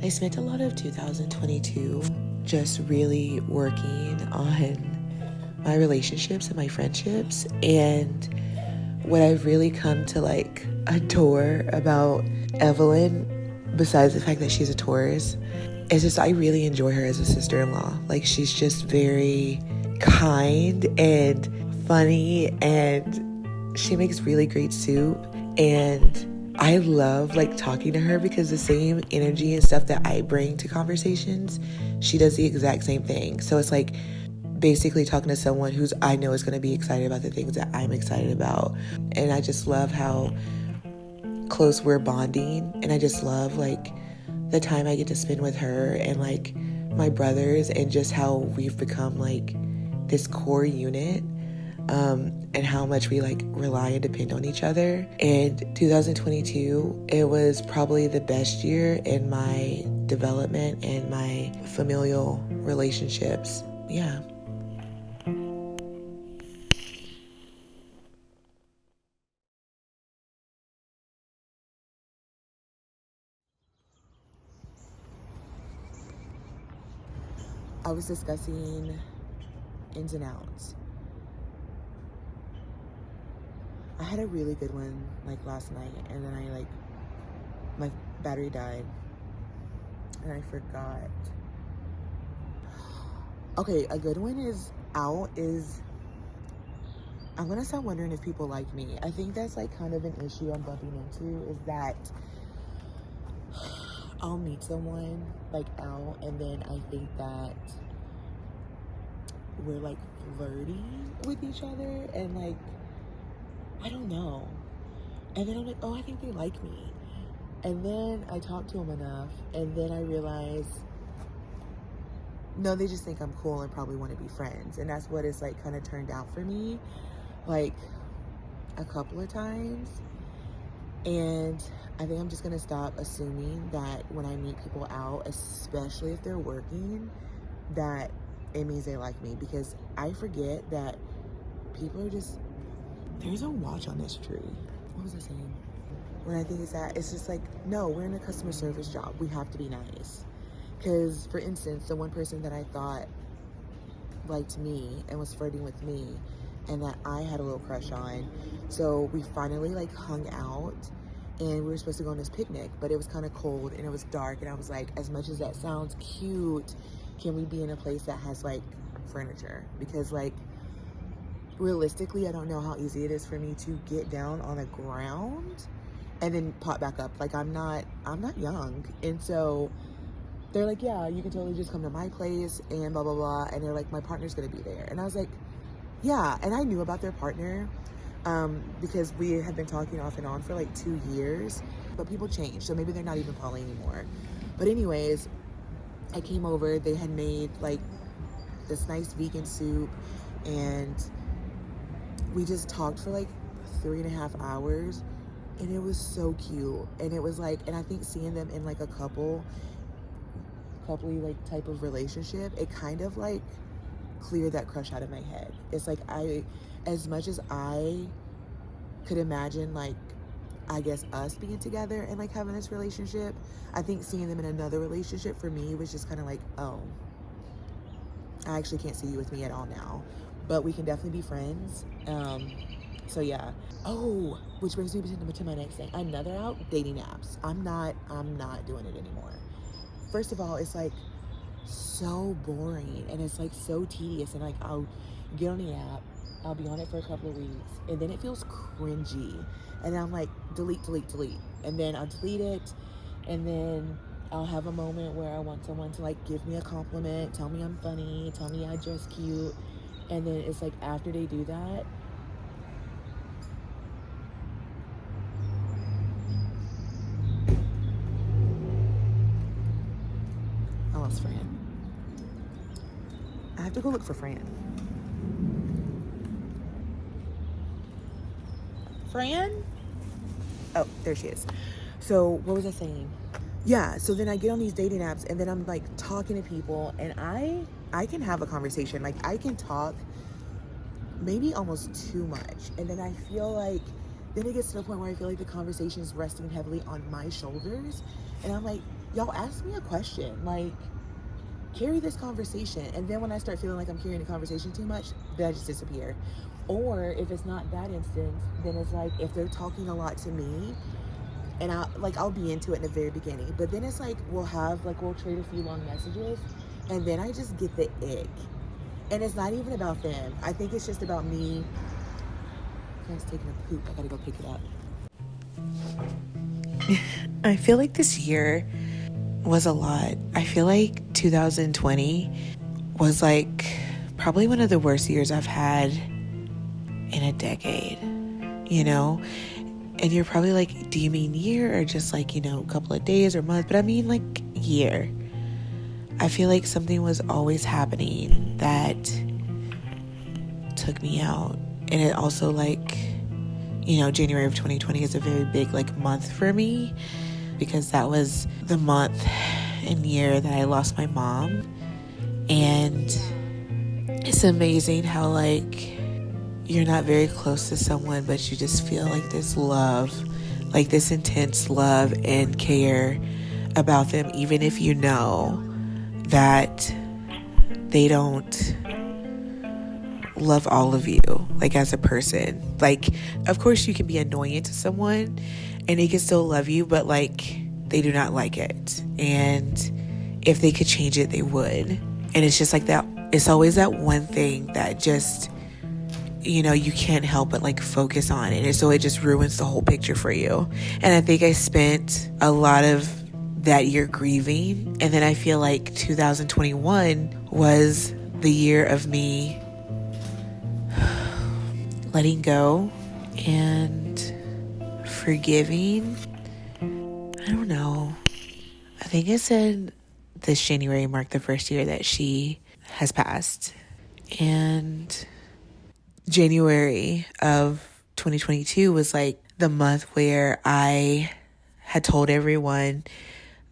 I spent a lot of 2022 just really working on my relationships and my friendships. And what I've really come to like adore about Evelyn, besides the fact that she's a Taurus, is just I really enjoy her as a sister-in-law. Like, she's just very kind and funny, and she makes really great soup. And I love like talking to her because the same energy and stuff that I bring to conversations, she does the exact same thing. So it's like basically talking to someone who's I know is going to be excited about the things that I'm excited about. And I just love how close we're bonding. And I just love like the time I get to spend with her and like my brothers, and just how we've become like this core unit. And how much we like rely and depend on each other. And 2022, it was probably the best year in my development and my familial relationships. Yeah. I was discussing ins and outs. I had a really good one like last night, and then my battery died and I forgot. Okay, a good one is I'm gonna start wondering if people like me. I think that's like kind of an issue I'm bumping into, is that I'll meet someone like out, and then I think that we're like flirting with each other, and like I don't know. And then I'm like, oh, I think they like me. And then I talk to them enough, and then I realize, no, they just think I'm cool and probably want to be friends. And that's what it's like kind of turned out for me, like a couple of times. And I think I'm just going to stop assuming that when I meet people out, especially if they're working, that it means they like me, because I forget that people are just, there's a watch on this tree. What was I saying? When I think it's that, it's just like, no, we're in a customer service job. We have to be nice. Because, for instance, the one person that I thought liked me and was flirting with me, and that I had a little crush on, so we finally like hung out, and we were supposed to go on this picnic, but it was kind of cold and it was dark, and I was like, as much as that sounds cute, can we be in a place that has like furniture? Because like realistically, I don't know how easy it is for me to get down on the ground and then pop back up. Like I'm not young. And so they're like, yeah, you can totally just come to my place and blah, blah, blah. And they're like, my partner's gonna be there. And I was like, yeah. And I knew about their partner because we had been talking off and on for like 2 years, but people change. So maybe they're not even calling anymore. But anyways, I came over, they had made like this nice vegan soup, and we just talked for like 3.5 hours, and it was so cute. And it was like, and I think seeing them in like a coupley like type of relationship, it kind of like cleared that crush out of my head. It's like as much as I could imagine like, I guess us being together and like having this relationship, I think seeing them in another relationship for me was just kind of like, oh, I actually can't see you with me at all now, but we can definitely be friends. So yeah. Oh, which brings me to my next thing. Another out, dating apps. I'm not doing it anymore. First of all, it's like so boring, and it's like so tedious, and like I'll get on the app, I'll be on it for a couple of weeks, and then it feels cringy, and I'm like, delete, and then I'll delete it, and then I'll have a moment where I want someone to like give me a compliment, tell me I'm funny, tell me I dress cute, and then it's like after they do that, I lost Fran. I have to go look for Fran. Fran? Oh, there she is. So what was I saying? Yeah, so then I get on these dating apps, and then I'm like talking to people, and I can have a conversation. Like I can talk maybe almost too much. And then I feel like, then it gets to the point where I feel like the conversation is resting heavily on my shoulders. And I'm like, y'all ask me a question, like, carry this conversation. And then when I start feeling like I'm carrying the conversation too much, then I just disappear. Or if it's not that instance, then it's like if they're talking a lot to me, and I'll be into it in the very beginning, but then it's like we'll trade a few long messages, and then I just get the ick. And it's not even about them. I think it's just about me. Friend's taking a poop. I gotta go pick it up. I feel like this year was a lot. I feel like 2020 was like probably one of the worst years I've had in a decade, you know? And you're probably like, do you mean year or just like, a couple of days or months? But I mean like year. I feel like something was always happening that took me out. And it also like, January of 2020 is a very big like month for me, because that was the month and year that I lost my mom. And it's amazing how like you're not very close to someone, but you just feel like this love, like this intense love and care about them, even if you know that they don't love all of you, like as a person. Like, of course you can be annoying to someone and they can still love you, but like they do not like it. And if they could change it, they would. And it's just like that. It's always that one thing that just, you can't help but like focus on it. And so it just ruins the whole picture for you. And I think I spent a lot of that year grieving. And then I feel like 2021 was the year of me letting go and forgiving. I don't know. I think I said this January marked the first year that she has passed. And January of 2022 was like the month where I had told everyone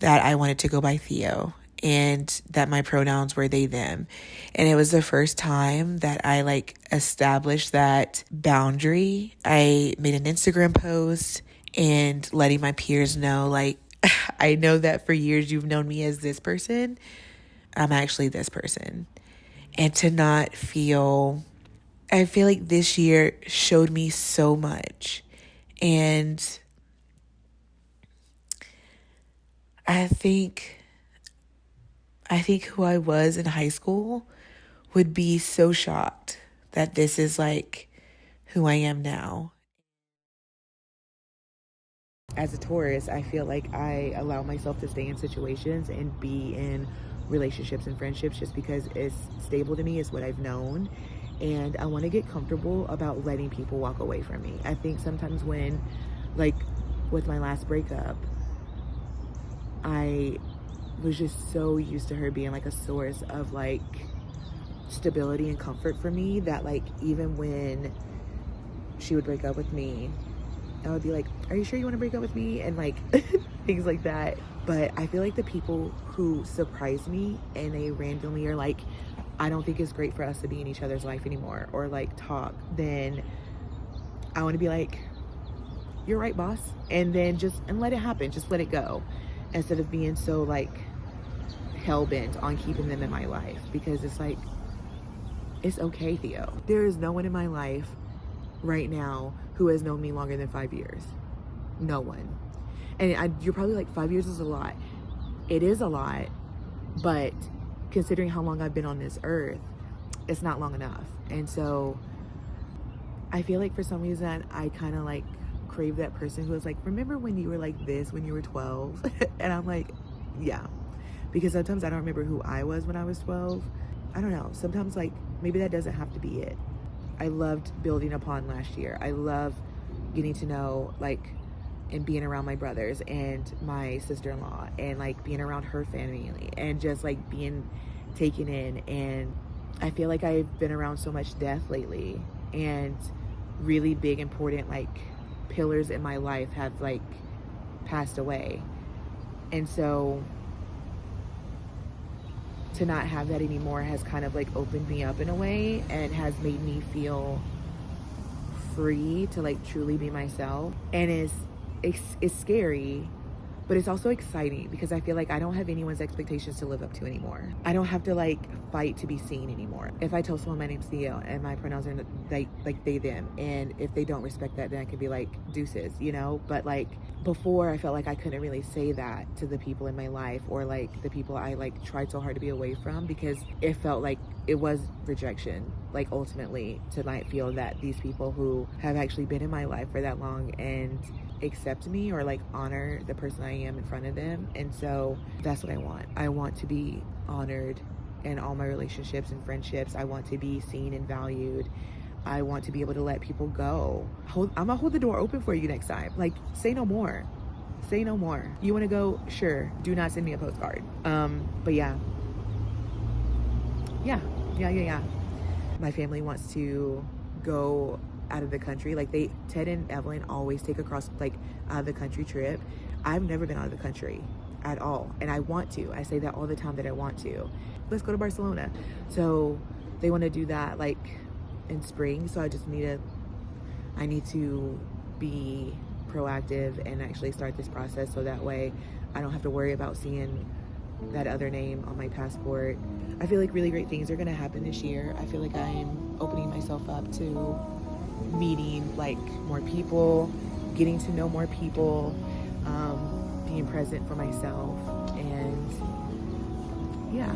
that I wanted to go by Theo and that my pronouns were they, them. And it was the first time that I like established that boundary. I made an Instagram post and letting my peers know, like, I know that for years you've known me as this person. I'm actually this person. And to not feel, I feel like this year showed me so much. And I think who I was in high school would be so shocked that this is like who I am now. As a Taurus, I feel like I allow myself to stay in situations and be in relationships and friendships just because it's stable to me, it's what I've known. And I want to get comfortable about letting people walk away from me. I think sometimes when, like with my last breakup, I was just so used to her being like a source of like stability and comfort for me that like even when she would break up with me, I would be like, are you sure you want to break up with me? And like things like that. But I feel like the people who surprise me and they randomly are like, I don't think it's great for us to be in each other's life anymore, or like talk, then I want to be like, you're right, boss. And then and let it happen. Just let it go. Instead of being so like hell-bent on keeping them in my life, because it's like, it's okay, Theo. There is no one in my life right now who has known me longer than 5 years. No one. And you're probably like, 5 years is a lot. It is a lot, but considering how long I've been on this earth, it's not long enough. And so I feel like for some reason I kind of like crave that person who was like, remember when you were like this when you were 12? And I'm like, yeah. Because sometimes I don't remember who I was when I was 12. I don't know. Sometimes like maybe that doesn't have to be it. I loved building upon last year. I love getting to know like and being around my brothers and my sister-in-law and like being around her family and just like being taken in. And I feel like I've been around so much death lately, and really big important like pillars in my life have like passed away. And so to not have that anymore has kind of like opened me up in a way and has made me feel free to like truly be myself. And it's scary, But it's also exciting because I feel like I don't have anyone's expectations to live up to anymore. I don't have to like fight to be seen anymore. If I tell someone my name's Theo and my pronouns are like they, them, and if they don't respect that, then I can be like deuces, you know? But like before, I felt like I couldn't really say that to the people in my life, or like the people I like tried so hard to be away from, because it felt like it was rejection. Like ultimately to not feel that these people who have actually been in my life for that long and accept me or like honor the person I am in front of them. And so that's what I want. I want to be honored in all my relationships and friendships. I want to be seen and valued. I want to be able to let people go. I'm gonna hold the door open for you next time. Like, say no more. Say no more. You want to go? Sure. Do not send me a postcard. But yeah. My family wants to go out of the country. Like Ted and Evelyn always take across like out of the country trip. I've never been out of the country at all, and I want to. I say that all the time that I want to. Let's go to Barcelona. So they want to do that like in spring. So I need to be proactive and actually start this process, so that way I don't have to worry about seeing that other name on my passport. I feel like really great things are gonna happen this year. I feel like I'm opening myself up to meeting like more people, getting to know more people, being present for myself, and yeah.